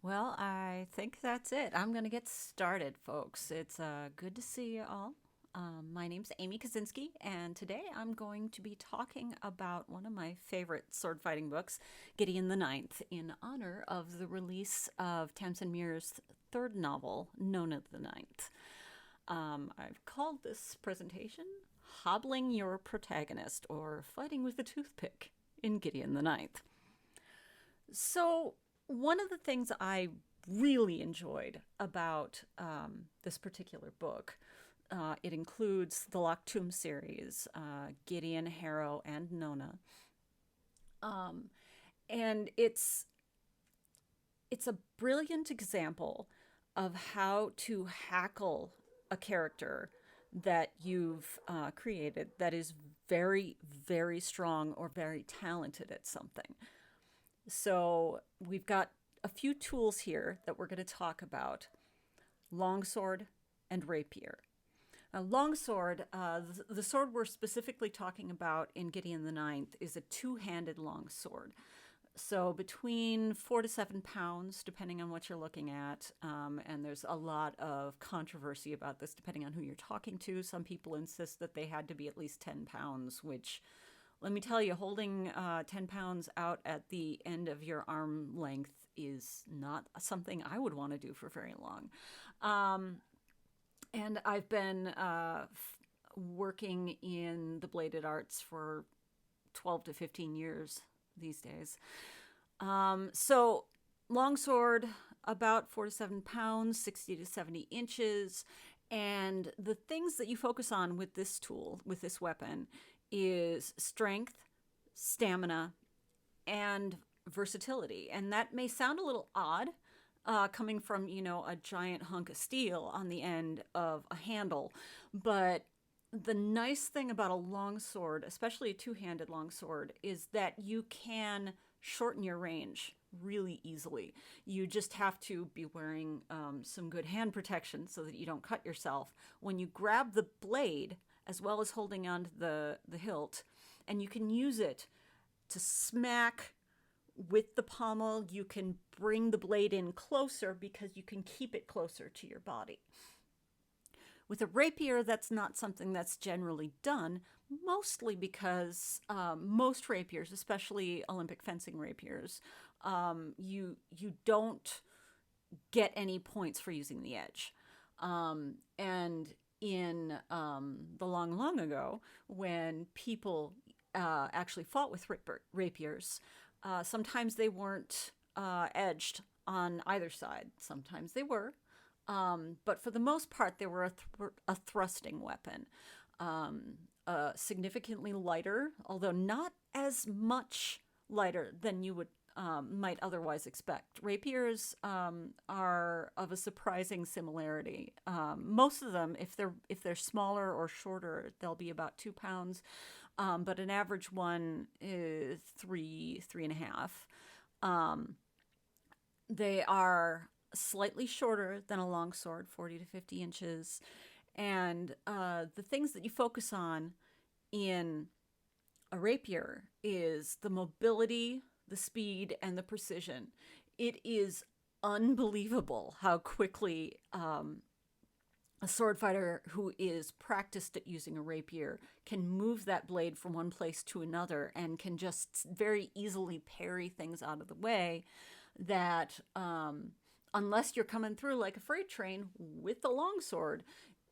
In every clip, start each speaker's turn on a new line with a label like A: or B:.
A: Well, I think that's it. I'm going to get started, folks. It's good to see you all. My name's Amy Kaczynski, and today I'm going to be talking about one of my favorite sword fighting books, Gideon the Ninth, in honor of the release of Tamsin Muir's third novel, Nona the Ninth. I've called this presentation Hobbling Your Protagonist, or Fighting with a Toothpick in Gideon the Ninth. So, one of the things I really enjoyed about this particular book, it includes the Loch Tomb series, Gideon, Harrow, and Nona. Um, and it's a brilliant example of how to hackle a character that you've created that is very, very strong or very talented at something. So we've got a few tools here that we're going to talk about: longsword and rapier. Longsword, the sword we're specifically talking about in Gideon the Ninth is a two-handed longsword. So between 4 to 7 pounds, depending on what you're looking at. And there's a lot of controversy about this depending on who you're talking to. Some people insist that they had to be at least 10 pounds, which, let me tell you, holding 10 pounds out at the end of your arm length is not something I would want to do for very long. And I've been working in the bladed arts for 12 to 15 years these days. So, longsword, about 4 to 7 pounds, 60 to 70 inches. And the things that you focus on with this tool, with this weapon, is strength, stamina, and versatility. And that may sound a little odd, coming from, a giant hunk of steel on the end of a handle. But the nice thing about a longsword, especially a two-handed longsword, is that you can shorten your range really easily. You just have to be wearing some good hand protection so that you don't cut yourself. When you grab the blade, as well as holding onto the hilt, and you can use it to smack with the pommel. You can bring the blade in closer because you can keep it closer to your body. With a rapier, that's not something that's generally done, mostly because most rapiers, especially Olympic fencing rapiers, you don't get any points for using the edge. And in the long, long ago, when people actually fought with rapiers, sometimes they weren't edged on either side. Sometimes they were. But for the most part, they were a thrusting weapon. Significantly lighter, although not as much lighter than you would might otherwise expect. Rapiers are of a surprising similarity. Most of them, if they're smaller or shorter, they'll be about 2 pounds, but an average one is 3.5. They are slightly shorter than a longsword, 40 to 50 inches, and the things that you focus on in a rapier is the mobility, the speed, and the precision. It is unbelievable how quickly a sword fighter who is practiced at using a rapier can move that blade from one place to another and can just very easily parry things out of the way that, unless you're coming through like a freight train with the longsword,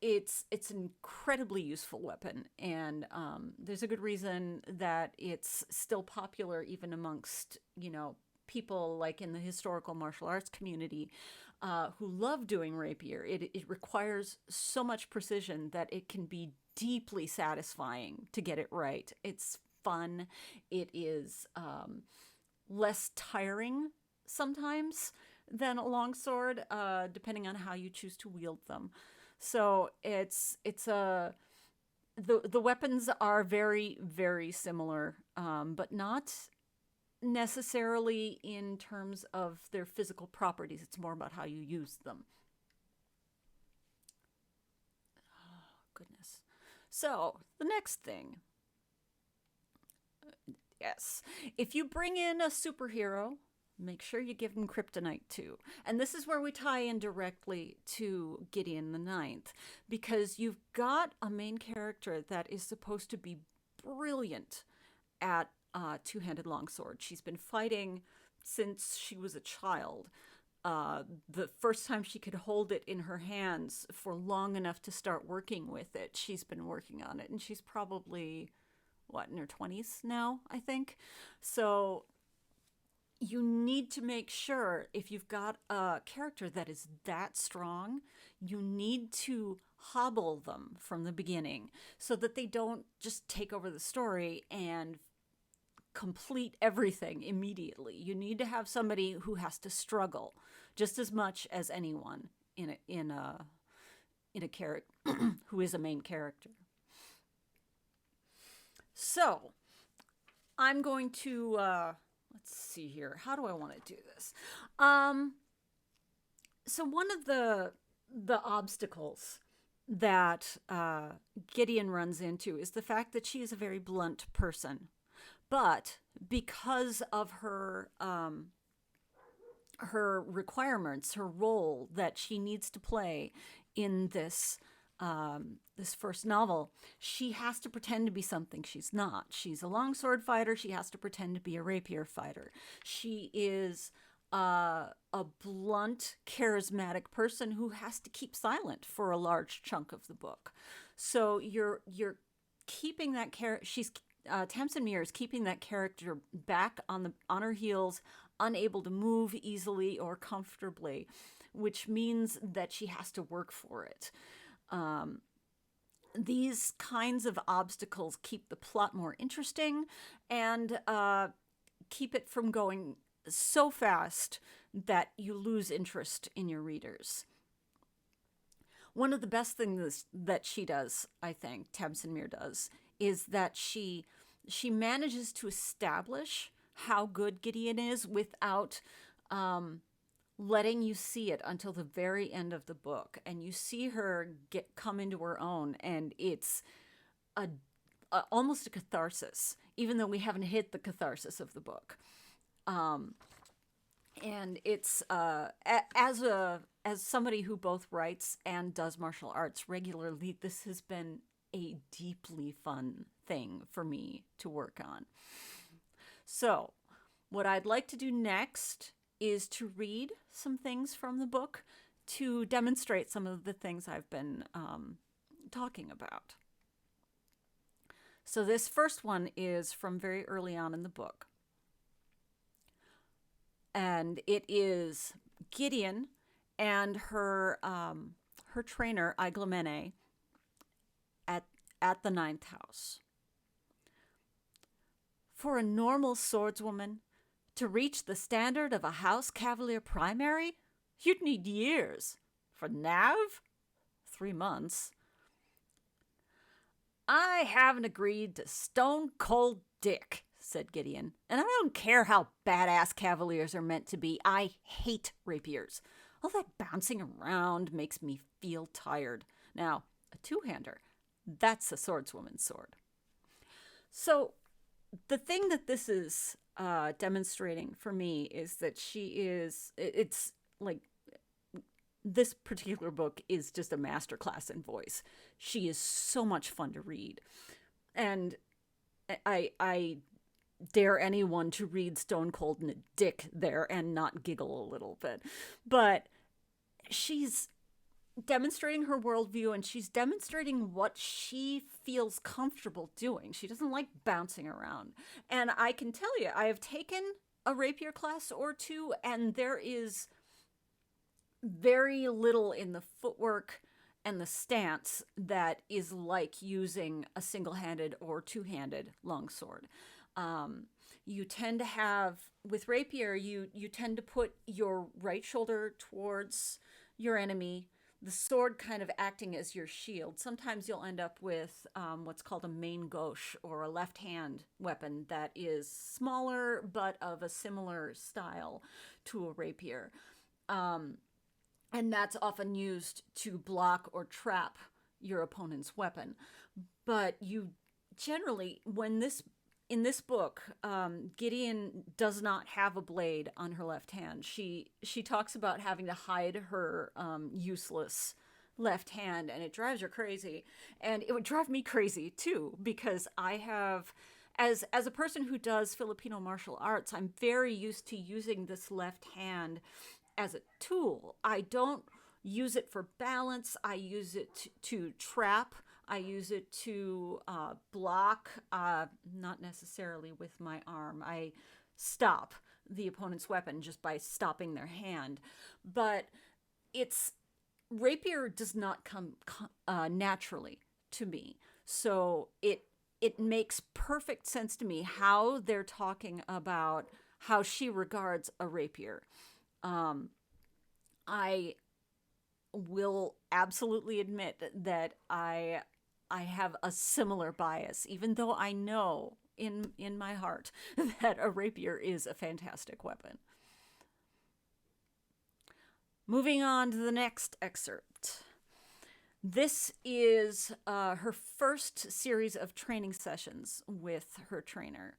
A: it's an incredibly useful weapon. And there's a good reason that it's still popular even amongst, people like in the historical martial arts community who love doing rapier. It requires so much precision that it can be deeply satisfying to get it right. It's fun. It is less tiring sometimes than a longsword, depending on how you choose to wield them. So the weapons are very, very similar, but not necessarily in terms of their physical properties. It's more about how you use them. Oh, goodness. So the next thing, yes, if you bring in a superhero make sure you give him kryptonite too. And this is where we tie in directly to Gideon the Ninth, because you've got a main character that is supposed to be brilliant at two-handed longsword. She's been fighting since she was a child. The first time she could hold it in her hands for long enough to start working with it, she's been working on it. And she's probably, in her 20s now, I think. So you need to make sure, if you've got a character that is that strong, you need to hobble them from the beginning so that they don't just take over the story and complete everything immediately. You need to have somebody who has to struggle just as much as anyone in a character who is a main character. So I'm going to let's see here. How do I want to do this? So one of the obstacles that Gideon runs into is the fact that she is a very blunt person. But because of her her requirements, her role that she needs to play in this this first novel, she has to pretend to be something she's not. She's a longsword fighter. She has to pretend to be a rapier fighter. She is a blunt, charismatic person who has to keep silent for a large chunk of the book. So you're keeping that character. Tamsin Muir is keeping that character back on her heels, unable to move easily or comfortably, which means that she has to work for it. These kinds of obstacles keep the plot more interesting and keep it from going so fast that you lose interest in your readers. One of the best things that she does, I think, Tamsin Muir does, is that she manages to establish how good Gideon is without letting you see it until the very end of the book. And you see her come into her own, and it's almost a catharsis, even though we haven't hit the catharsis of the book. And it's as somebody who both writes and does martial arts regularly, this has been a deeply fun thing for me to work on. So what I'd like to do next is to read some things from the book to demonstrate some of the things I've been talking about. So this first one is from very early on in the book. And it is Gideon and her trainer, Iglamene, at the ninth house. For a normal swordswoman to reach the standard of a house cavalier primary, you'd need years. For Nav, 3 months. I haven't agreed to Stone Cold Dick, said Gideon, and I don't care how badass cavaliers are meant to be. I hate rapiers. All that bouncing around makes me feel tired. Now, a two-hander, that's a swordswoman's sword. So the thing that this is demonstrating for me is that it's like, this particular book is just a masterclass in voice. She is so much fun to read. And I dare anyone to read Stone Cold Dick there and not giggle a little bit. But she's demonstrating her worldview, and she's demonstrating what she feels comfortable doing. She doesn't like bouncing around. And I can tell you, I have taken a rapier class or two, and there is very little in the footwork and the stance that is like using a single-handed or two-handed longsword. You tend to have, with rapier, you tend to put your right shoulder towards your enemy, the sword kind of acting as your shield. Sometimes you'll end up with what's called a main gauche, or a left-hand weapon that is smaller but of a similar style to a rapier. And that's often used to block or trap your opponent's weapon. But you generally, when this in this book, Gideon does not have a blade on her left hand. She talks about having to hide her useless left hand, and it drives her crazy. And it would drive me crazy too, because I have, as a person who does Filipino martial arts, I'm very used to using this left hand as a tool. I don't use it for balance. I use it to trap. I use it to block, not necessarily with my arm. I stop the opponent's weapon just by stopping their hand. But rapier does not come naturally to me. So it makes perfect sense to me how they're talking about how she regards a rapier. I will absolutely admit that I have a similar bias, even though I know in my heart that a rapier is a fantastic weapon. Moving on to the next excerpt. This is her first series of training sessions with her trainer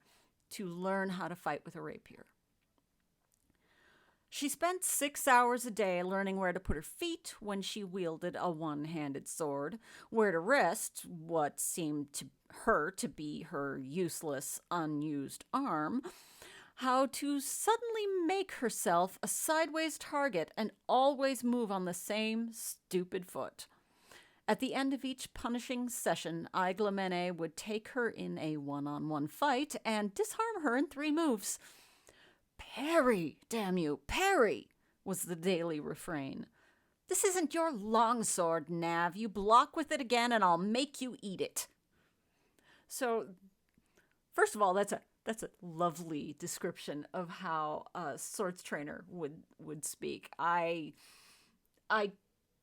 A: to learn how to fight with a rapier. She spent 6 hours a day learning where to put her feet when she wielded a one-handed sword, where to rest what seemed to her to be her useless, unused arm, how to suddenly make herself a sideways target and always move on the same stupid foot. At the end of each punishing session, Aiglamene would take her in a one-on-one fight and disarm her in 3 moves. "Parry, damn you, parry," was the daily refrain. "This isn't your longsword, Nav. You block with it again and I'll make you eat it." So, first of all, that's a lovely description of how a swords trainer would speak. I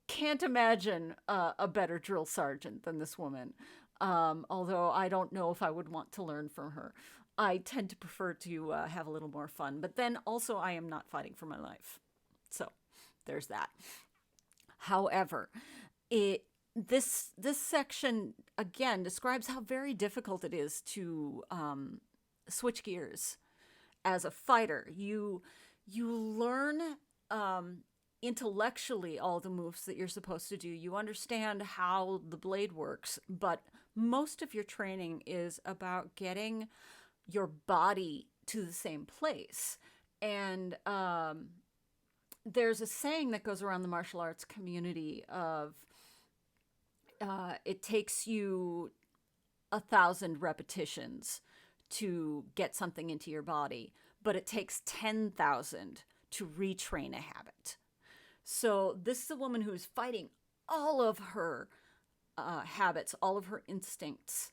A: can't imagine a better drill sergeant than this woman, although I don't know if I would want to learn from her. I tend to prefer to have a little more fun, but then also I am not fighting for my life. So there's that. However, this section again describes how very difficult it is to switch gears as a fighter. You learn intellectually all the moves that you're supposed to do. You understand how the blade works, but most of your training is about getting your body to the same place. And there's a saying that goes around the martial arts community of it takes you 1,000 repetitions to get something into your body, but it takes 10,000 to retrain a habit. So this is a woman who is fighting all of her habits, all of her instincts.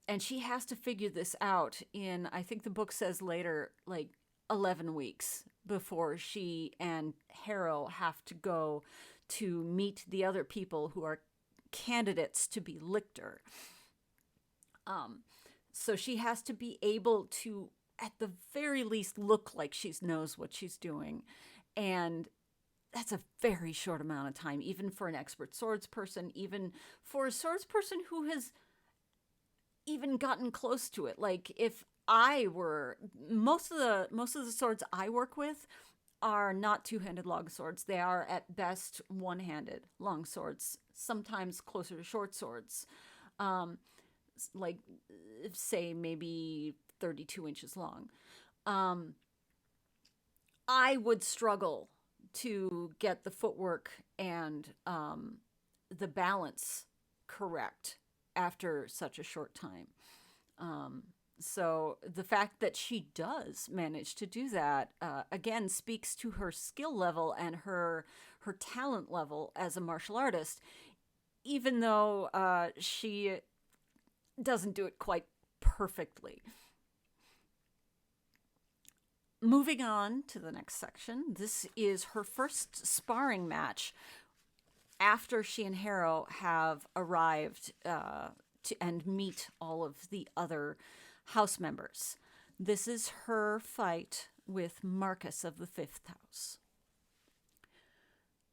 A: And she has to figure this out in, I think the book says later, like 11 weeks before she and Harrow have to go to meet the other people who are candidates to be lictor. So she has to be able to, at the very least, look like she knows what she's doing. And that's a very short amount of time, even for an expert swords person, even for a swords person who has even gotten close to it. Like if I were, most of the swords I work with are not two-handed long swords. They are at best one-handed long swords, sometimes closer to short swords, like say maybe 32 inches long. I would struggle to get the footwork and the balance correct after such a short time. So the fact that she does manage to do that, again, speaks to her skill level and her talent level as a martial artist, even though she doesn't do it quite perfectly. Moving on to the next section, this is her first sparring match after she and Harrow have arrived and meet all of the other house members. This is her fight with Marcus of the Fifth House.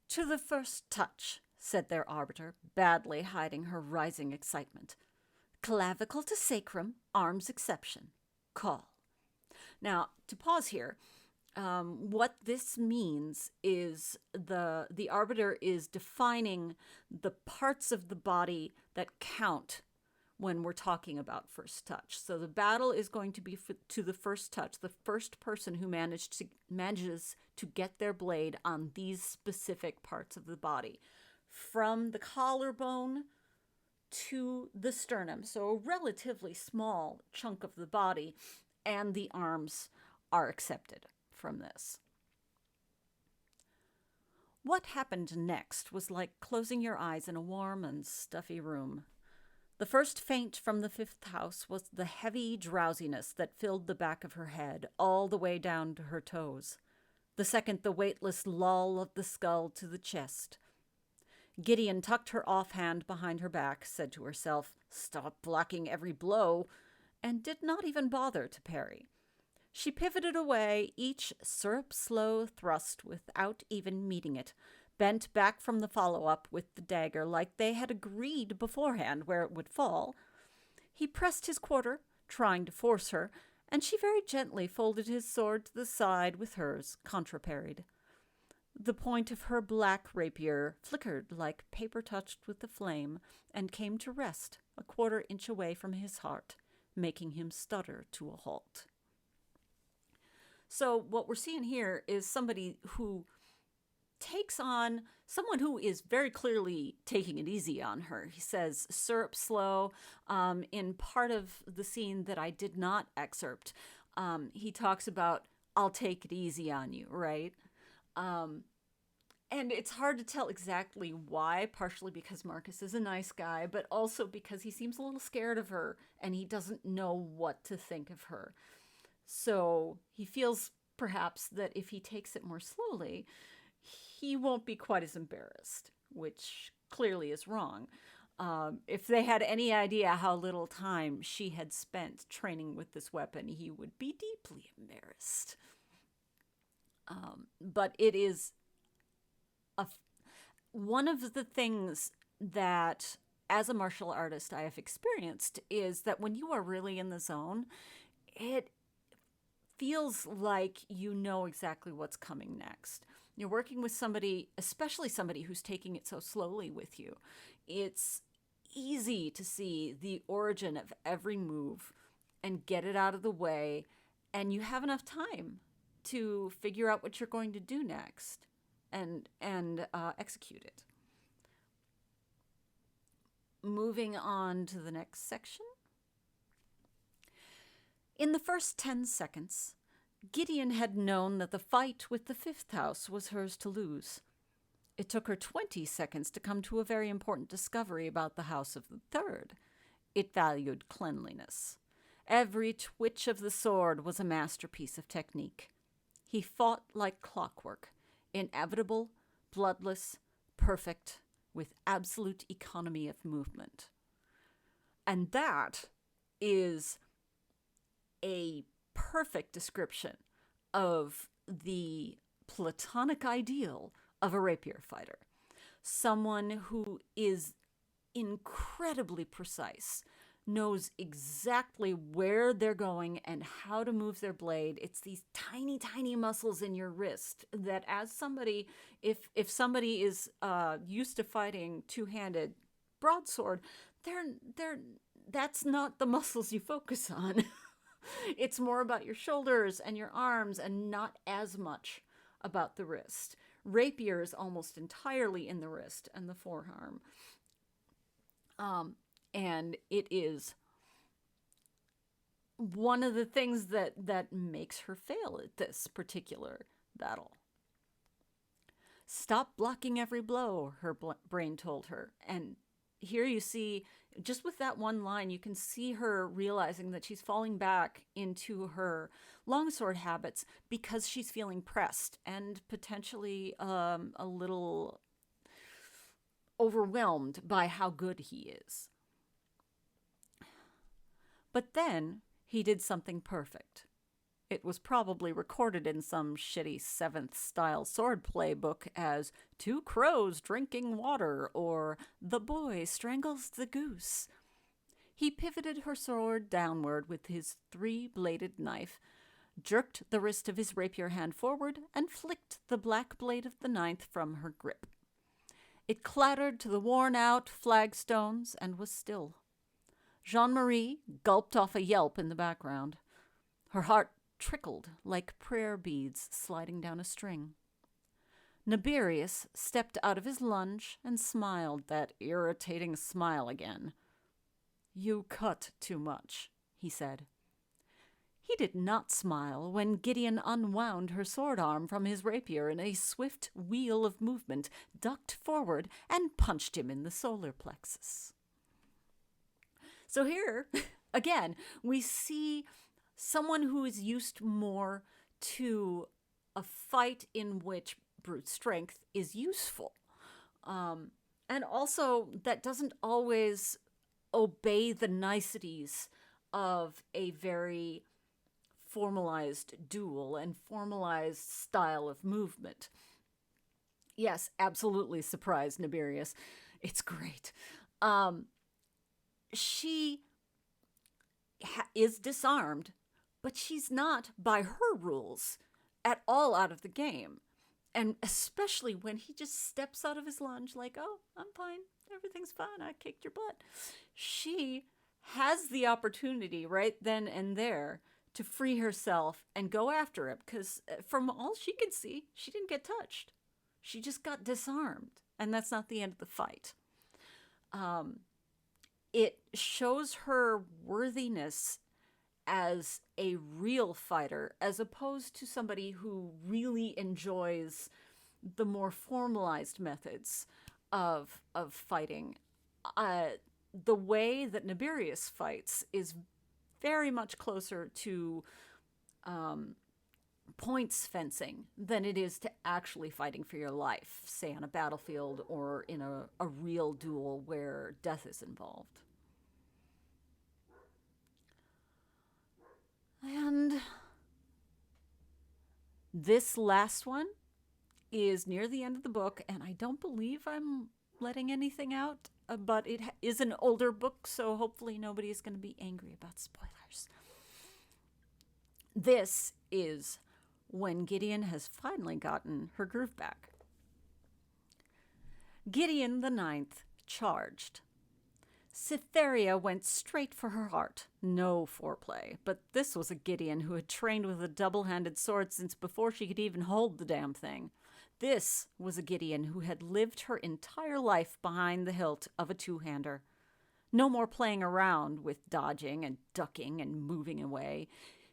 A: "To the first touch," said their arbiter, badly hiding her rising excitement. "Clavicle to sacrum, arms exception. call. Now, to pause here, what this means is the arbiter is defining the parts of the body that count when we're talking about first touch. So the battle is going to be to the first touch, the first person who manages to get their blade on these specific parts of the body, from the collarbone to the sternum. So a relatively small chunk of the body, and the arms are accepted from this. What happened next was like closing your eyes in a warm and stuffy room. The first feint from the fifth house was the heavy drowsiness that filled the back of her head all the way down to her toes. The second, the weightless lull of the skull to the chest. Gideon tucked her offhand behind her back, said to herself, "Stop blocking every blow," and did not even bother to parry. She pivoted away, each syrup-slow thrust without even meeting it, bent back from the follow-up with the dagger like they had agreed beforehand where it would fall. He pressed his quarter, trying to force her, and she very gently folded his sword to the side with hers, contraparried. The point of her black rapier flickered like paper touched with the flame and came to rest a quarter inch away from his heart, making him stutter to a halt. So what we're seeing here is somebody who takes on someone who is very clearly taking it easy on her. He says syrup slow in part of the scene that I did not excerpt. He talks about, "I'll take it easy on you," right? And it's hard to tell exactly why, partially because Marcus is a nice guy, but also because he seems a little scared of her and he doesn't know what to think of her. So he feels perhaps that if he takes it more slowly, he won't be quite as embarrassed, which clearly is wrong. If they had any idea how little time she had spent training with this weapon, he would be deeply embarrassed. But it is one of the things that, as a martial artist, I have experienced is that when you are really in the zone, it feels like you know exactly what's coming next. You're working with somebody, especially somebody who's taking it so slowly with you. It's easy to see the origin of every move and get it out of the way, and you have enough time to figure out what you're going to do next and execute it. Moving on to the next section. In the first 10 seconds, Gideon had known that the fight with the fifth house was hers to lose. It took her 20 seconds to come to a very important discovery about the house of the third. It valued cleanliness. Every twitch of the sword was a masterpiece of technique. He fought like clockwork, inevitable, bloodless, perfect, with absolute economy of movement. And that is a perfect description of the platonic ideal of a rapier fighter. Someone who is incredibly precise, knows exactly where they're going and how to move their blade. It's these tiny, tiny muscles in your wrist that, as somebody, if somebody is used to fighting two-handed broadsword, that's not the muscles you focus on. It's more about your shoulders and your arms and not as much about the wrist. Rapier is almost entirely in the wrist and the forearm. And it is one of the things that makes her fail at this particular battle. Stop blocking every blow, her brain told her. And here you see, just with that one line, you can see her realizing that she's falling back into her longsword habits because she's feeling pressed and potentially a little overwhelmed by how good he is. But then he did something perfect. It was probably recorded in some shitty 7th style swordplay book as 2 crows drinking water or the boy strangles the goose. He pivoted her sword downward with his three-bladed knife, jerked the wrist of his rapier hand forward, and flicked the black blade of the ninth from her grip. It clattered to the worn-out flagstones and was still. Jean-Marie gulped off a yelp in the background. Her heart trickled like prayer beads sliding down a string. Nibirius stepped out of his lunge and smiled that irritating smile again. "You cut too much," he said. He did not smile when Gideon unwound her sword arm from his rapier in a swift wheel of movement, ducked forward, and punched him in the solar plexus. So here, again, we see someone who is used more to a fight in which brute strength is useful. And also that doesn't always obey the niceties of a very formalized duel and formalized style of movement. Yes, absolutely surprised Nibirius. It's great. She is disarmed, but she's not, by her rules, at all out of the game. And especially when he just steps out of his lunge like, "Oh, I'm fine. Everything's fine. I kicked your butt." She has the opportunity right then and there to free herself and go after him, because from all she could see, she didn't get touched. She just got disarmed, and that's not the end of the fight. It shows her worthiness as a real fighter, as opposed to somebody who really enjoys the more formalized methods of fighting. The way that Nibirius fights is very much closer to points fencing than it is to actually fighting for your life, say on a battlefield or in a real duel where death is involved. And this last one is near the end of the book, and I don't believe I'm letting anything out, but it is an older book, so hopefully nobody's going to be angry about spoilers. This is when Gideon has finally gotten her groove back. Gideon the Ninth charged. Cytherea went straight for her heart. No foreplay, but this was a Gideon who had trained with a double-handed sword since before she could even hold the damn thing. This was a Gideon who had lived her entire life behind the hilt of a two-hander. No more playing around with dodging and ducking and moving away.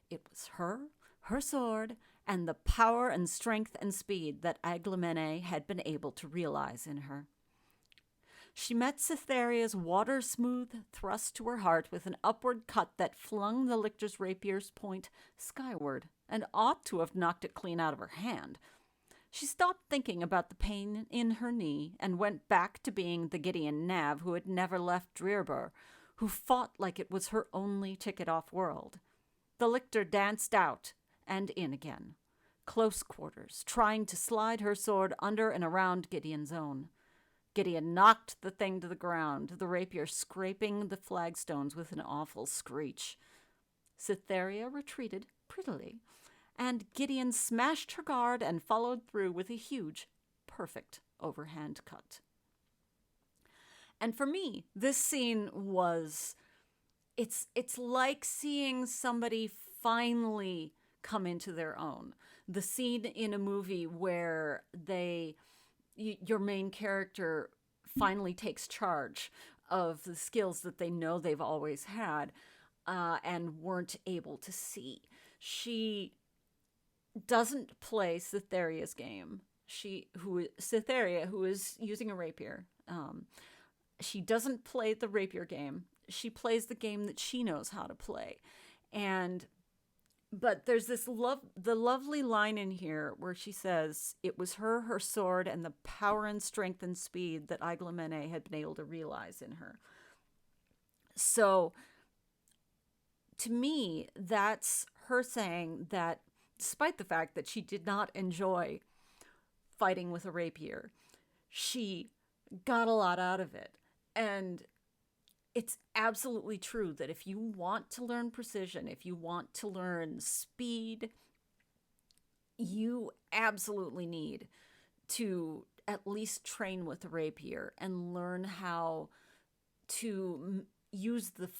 A: It was her sword, and the power and strength and speed that Aglamene had been able to realize in her. She met Cytherea's water-smooth thrust to her heart with an upward cut that flung the lictor's rapier's point skyward and ought to have knocked it clean out of her hand. She stopped thinking about the pain in her knee and went back to being the Gideon Nav who had never left Drearbur, who fought like it was her only ticket off-world. The lictor danced out and in again, close quarters, trying to slide her sword under and around Gideon's own. Gideon knocked the thing to the ground, the rapier scraping the flagstones with an awful screech. Cytherea retreated prettily, and Gideon smashed her guard and followed through with a huge, perfect overhand cut. And for me, this scene was, it's like seeing somebody finally come into their own. The scene in a movie where your main character finally takes charge of the skills that they know they've always had and weren't able to see. She doesn't play Cytherea's game. Cytherea, who is using a rapier, she doesn't play the rapier game. She plays the game that she knows how to play. But there's the lovely line in here where she says it was her sword, and the power and strength and speed that Aglamene had been able to realize in her. So, to me, that's her saying that despite the fact that she did not enjoy fighting with a rapier, she got a lot out of it. And it's absolutely true that if you want to learn precision, if you want to learn speed, you absolutely need to at least train with a rapier and learn how to use the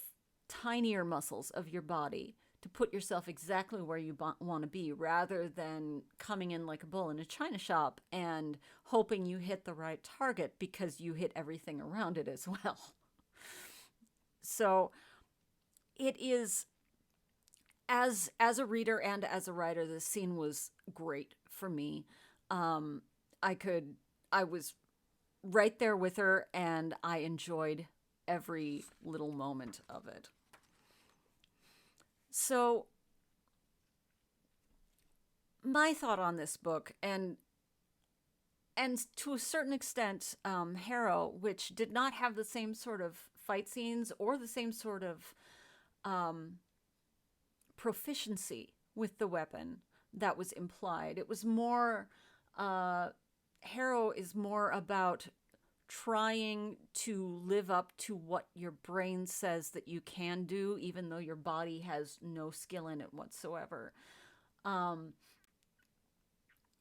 A: tinier muscles of your body to put yourself exactly where you want to be, rather than coming in like a bull in a china shop and hoping you hit the right target because you hit everything around it as well. So it is, as a reader and as a writer, this scene was great for me. um I was right there with her, and I enjoyed every little moment of it. So my thought on this book, and to a certain extent, Harrow, which did not have the same sort of fight scenes or the same sort of um, proficiency with the weapon that was implied. It was more, Harrow is more about trying to live up to what your brain says that you can do, even though your body has no skill in it whatsoever. Um,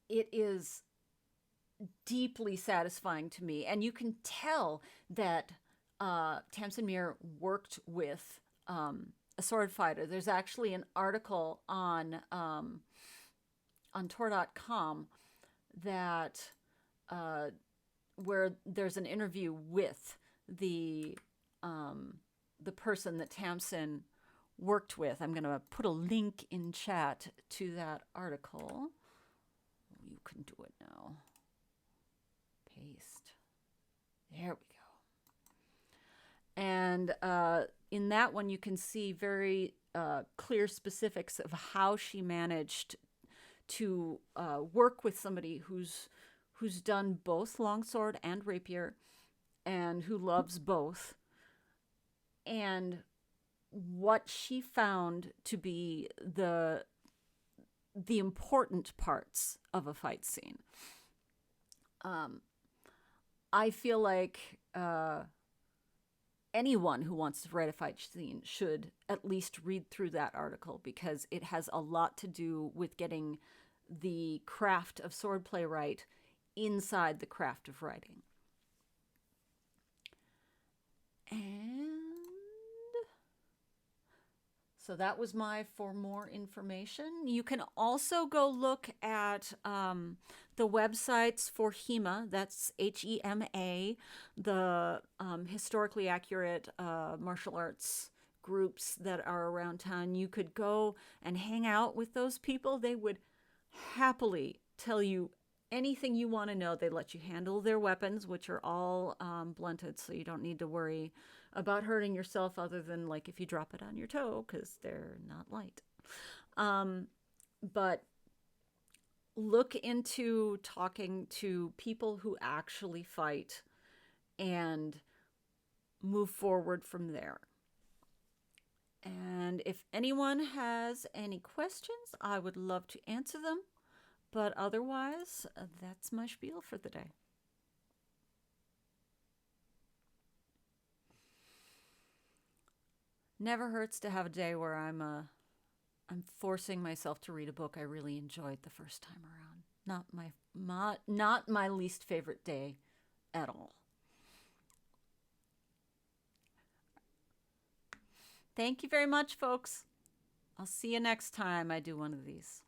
A: it is deeply satisfying to me, and you can tell that Tamsin Muir worked with a sword fighter. There's actually an article on Tor.com that where there's an interview with the person that Tamsin worked with. I'm going to put a link in chat to that article. You can do it now. Paste. There we go. And in that one, you can see very clear specifics of how she managed to work with somebody who's done both longsword and rapier, and who loves both, and what she found to be the important parts of a fight scene. I feel like anyone who wants to write a fight scene should at least read through that article, because it has a lot to do with getting the craft of swordplay right inside the craft of writing. And so that was my for more information. You can also go look at the websites for HEMA, that's HEMA, the historically accurate martial arts groups that are around town. You could go and hang out with those people. They would happily tell you anything you want to know. They let you handle their weapons, which are all blunted, so you don't need to worry about hurting yourself, other than like if you drop it on your toe, because they're not light. But look into talking to people who actually fight and move forward from there. And if anyone has any questions, I would love to answer them. But otherwise, that's my spiel for the day. Never hurts to have a day where I'm forcing myself to read a book I really enjoyed the first time around. Not my least favorite day at all. Thank you very much, folks. I'll see you next time I do one of these.